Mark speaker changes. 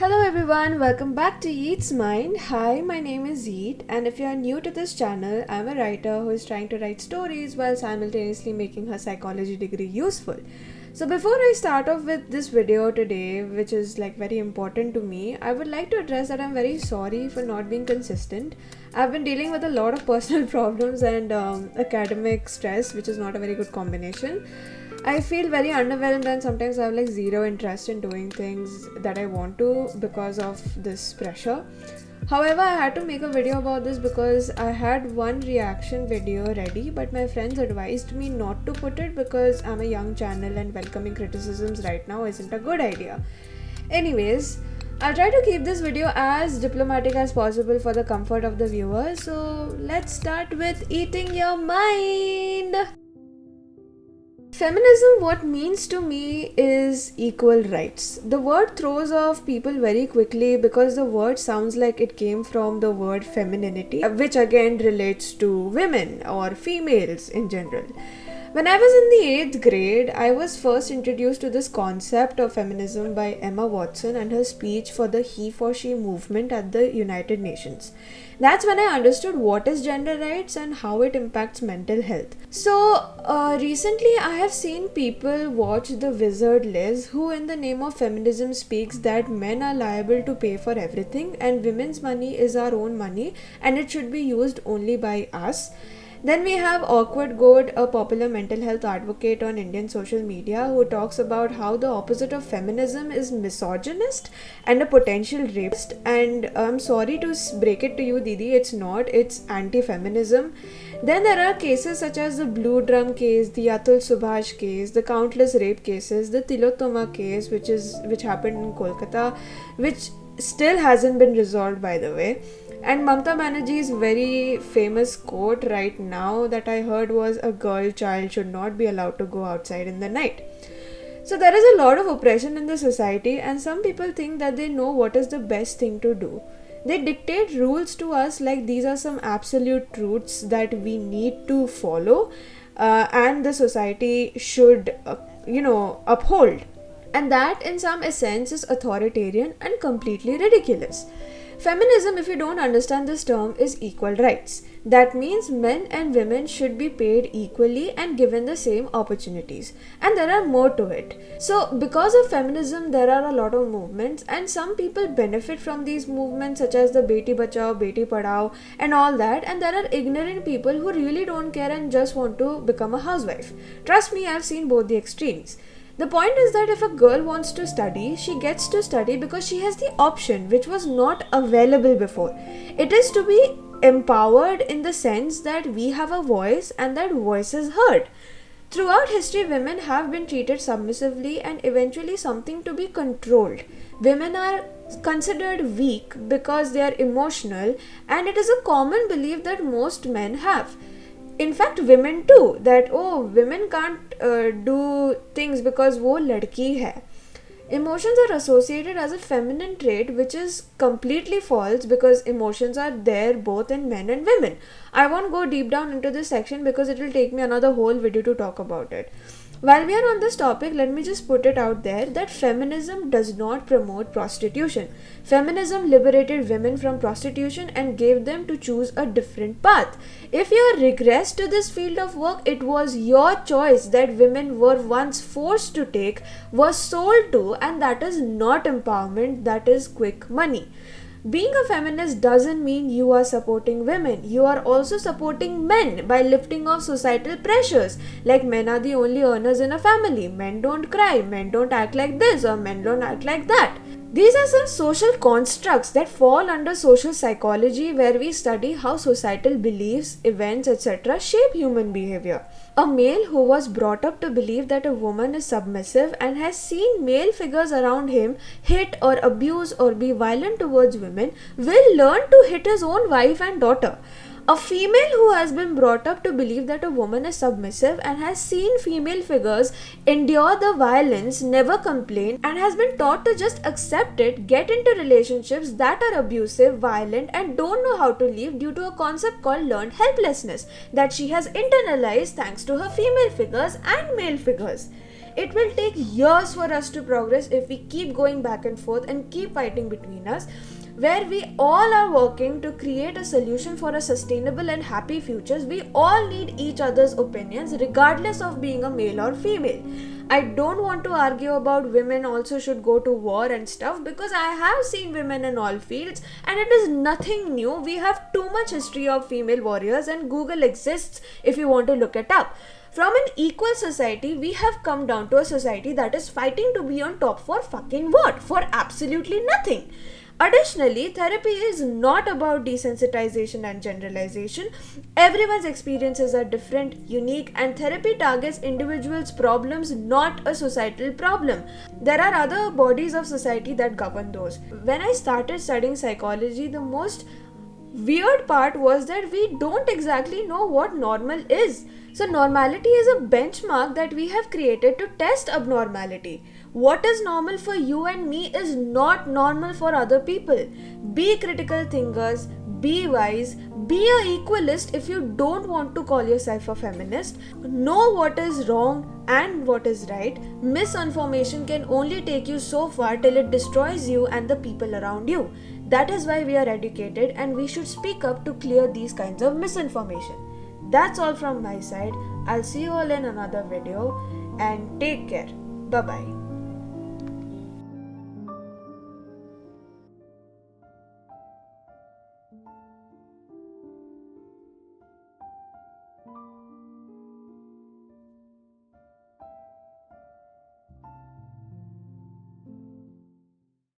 Speaker 1: Hello everyone, welcome back to Yeet's Mind. Hi, my name is Yeet, and if you are new to this channel, I'm a writer who is trying to write stories while simultaneously making her psychology degree useful. So before I start off with this video today, which is very important to me, I would like to address that I'm very sorry for not being consistent. I've been dealing with a lot of personal problems and academic stress, which is not a very good combination. I feel very underwhelmed and sometimes I have zero interest in doing things that I want to because of this pressure. However, I had to make a video about this because I had one reaction video ready, but my friends advised me not to put it because I'm a young channel and welcoming criticisms right now isn't a good idea. Anyways, I'll try to keep this video as diplomatic as possible for the comfort of the viewer. So let's start with eating your mind. Feminism, what means to me is equal rights. The word throws off people very quickly because the word sounds like it came from the word femininity, which again relates to women or females in general. When I was in the 8th grade, I was first introduced to this concept of feminism by Emma Watson and her speech for the He for She movement at the United Nations. That's when I understood what is gender rights and how it impacts mental health. So, recently I have seen people watch The Wizard Liz, who in the name of feminism speaks that men are liable to pay for everything and women's money is our own money and it should be used only by us. Then we have Awkward Goat, a popular mental health advocate on Indian social media who talks about how the opposite of feminism is misogynist and a potential rapist. And I'm sorry to break it to you, Didi, it's not, it's anti-feminism. Then there are cases such as the Blue Drum case, the Atul Subhash case, the countless rape cases, the Tilotoma case, which happened in Kolkata, which still hasn't been resolved, by the way. And Mamta Banerjee's very famous quote right now that I heard was, "A girl child should not be allowed to go outside in the night." So there is a lot of oppression in the society and some people think that they know what is the best thing to do. They dictate rules to us like these are some absolute truths that we need to follow and the society should, uphold. And that in some essence is authoritarian and completely ridiculous. Feminism, if you don't understand this term, is equal rights. That means men and women should be paid equally and given the same opportunities. And there are more to it. So, because of feminism, there are a lot of movements, and some people benefit from these movements, such as the Beti Bachao, Beti Padhao, and all that. And there are ignorant people who really don't care and just want to become a housewife. Trust me, I've seen both the extremes. The point is that if a girl wants to study, she gets to study because she has the option which was not available before. It is to be empowered in the sense that we have a voice and that voice is heard. Throughout history, women have been treated submissively and eventually something to be controlled. Women are considered weak because they are emotional, and it is a common belief that most men have. In fact, women too, that women can't do things because wo ladki hai. Emotions are associated as a feminine trait, which is completely false because emotions are there both in men and women. I won't go deep down into this section because it will take me another whole video to talk about it. While we are on this topic, let me just put it out there that feminism does not promote prostitution. Feminism liberated women from prostitution and gave them to choose a different path. If you regress to this field of work, it was your choice that women were once forced to take, was sold to, and that is not empowerment, that is quick money. Being a feminist doesn't mean you are supporting women. You are also supporting men by lifting off societal pressures. Like men are the only earners in a family. Men don't cry. Men don't act like this or men don't act like that. These are some social constructs that fall under social psychology, where we study how societal beliefs, events, etc. shape human behavior. A male who was brought up to believe that a woman is submissive and has seen male figures around him hit or abuse or be violent towards women will learn to hit his own wife and daughter. A female who has been brought up to believe that a woman is submissive and has seen female figures endure the violence, never complain, and has been taught to just accept it, get into relationships that are abusive, violent, and don't know how to leave due to a concept called learned helplessness that she has internalized thanks to her female figures and male figures. it will take years for us to progress if we keep going back and forth and keep fighting between us, where we all are working to create a solution for a sustainable and happy futures. We all need each other's opinions regardless of being a male or female. I don't want to argue about women also should go to war and stuff, because I have seen women in all fields and it is nothing new. We have too much history of female warriors and Google exists if you want to look it up. From an equal society, we have come down to a society that is fighting to be on top for fucking what? For absolutely nothing. Additionally, therapy is not about desensitization and generalization. Everyone's experiences are different, unique, and therapy targets individuals' problems, not a societal problem. There are other bodies of society that govern those. When I started studying psychology, the most weird part was that we don't exactly know what normal is. So normality is a benchmark that we have created to test abnormality. What is normal for you and me is not normal for other people. Be critical thinkers, be wise, be a equalist if you don't want to call yourself a feminist. Know what is wrong and what is right. Misinformation can only take you so far till it destroys you and the people around you. That is why we are educated and we should speak up to clear these kinds of misinformation. That's all from my side. I'll see you all in another video and take care. Bye bye.